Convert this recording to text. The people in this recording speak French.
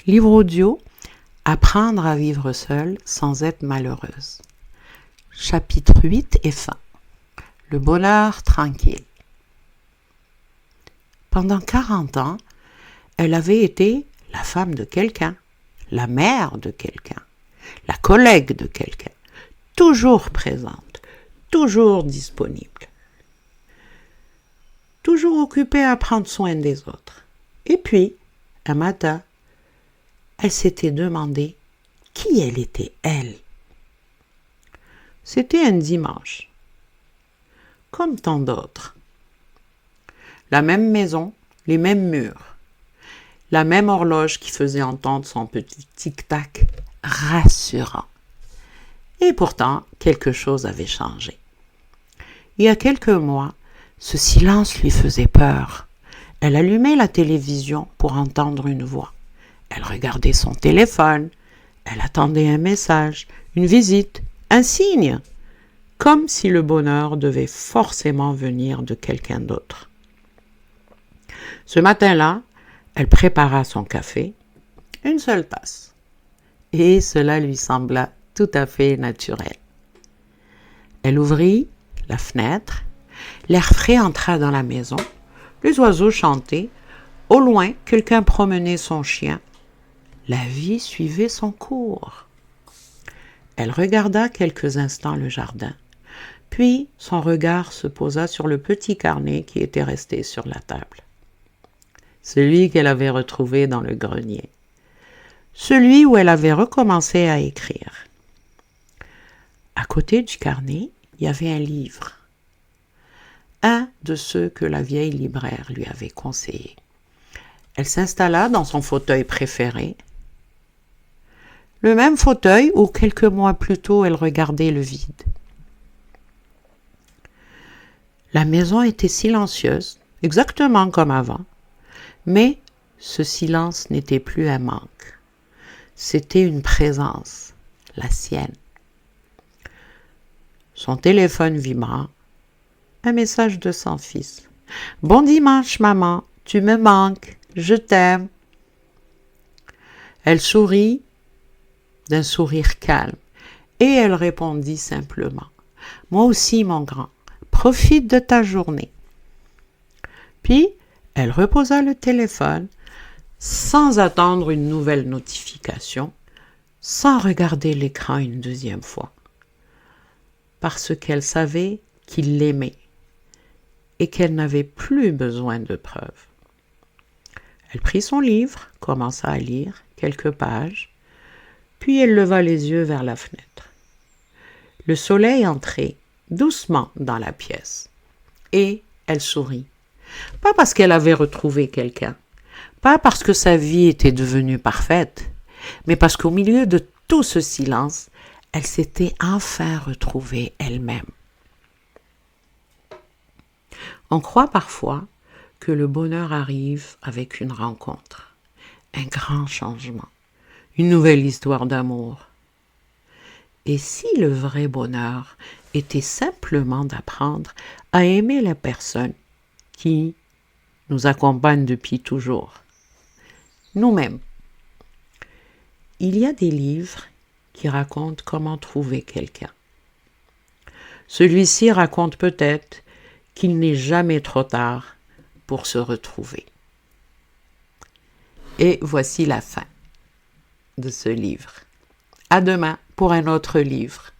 Livre audio, Apprendre à vivre seule sans être malheureuse. Chapitre 8 et fin. Le bonheur tranquille. Pendant 40 ans, elle avait été la femme de quelqu'un, la mère de quelqu'un, la collègue de quelqu'un, toujours présente, toujours disponible, toujours occupée à prendre soin des autres. Et puis, un matin, elle s'était demandé qui elle était, elle. C'était un dimanche, comme tant d'autres. La même maison, les mêmes murs, la même horloge qui faisait entendre son petit tic-tac rassurant. Et pourtant, quelque chose avait changé. Il y a quelques mois, ce silence lui faisait peur. Elle allumait la télévision pour entendre une voix. Elle regardait son téléphone. Elle attendait un message, une visite, un signe, comme si le bonheur devait forcément venir de quelqu'un d'autre. Ce matin-là, elle prépara son café, une seule tasse, et cela lui sembla tout à fait naturel. Elle ouvrit la fenêtre, l'air frais entra dans la maison, les oiseaux chantaient, au loin, quelqu'un promenait son chien. La vie suivait son cours. Elle regarda quelques instants le jardin, puis son regard se posa sur le petit carnet qui était resté sur la table. Celui qu'elle avait retrouvé dans le grenier. Celui où elle avait recommencé à écrire. À côté du carnet, il y avait un livre. Un de ceux que la vieille libraire lui avait conseillés. Elle s'installa dans son fauteuil préféré. Le même fauteuil où quelques mois plus tôt elle regardait le vide. La maison était silencieuse, exactement comme avant, mais ce silence n'était plus un manque. C'était une présence, la sienne. Son téléphone vibra, un message de son fils. « Bon dimanche, maman, tu me manques, je t'aime. » Elle sourit d'un sourire calme, et elle répondit simplement « Moi aussi, mon grand, profite de ta journée. » Puis, elle reposa le téléphone, sans attendre une nouvelle notification, sans regarder l'écran une deuxième fois, parce qu'elle savait qu'il l'aimait et qu'elle n'avait plus besoin de preuves. Elle prit son livre, commença à lire quelques pages, puis elle leva les yeux vers la fenêtre. Le soleil entrait doucement dans la pièce, et elle sourit. Pas parce qu'elle avait retrouvé quelqu'un, pas parce que sa vie était devenue parfaite, mais parce qu'au milieu de tout ce silence, elle s'était enfin retrouvée elle-même. On croit parfois que le bonheur arrive avec une rencontre, un grand changement, une nouvelle histoire d'amour. Et si le vrai bonheur était simplement d'apprendre à aimer la personne qui nous accompagne depuis toujours, nous-mêmes. Il y a des livres qui racontent comment trouver quelqu'un. Celui-ci raconte peut-être qu'il n'est jamais trop tard pour se retrouver. Et voici la fin de ce livre. À demain pour un autre livre.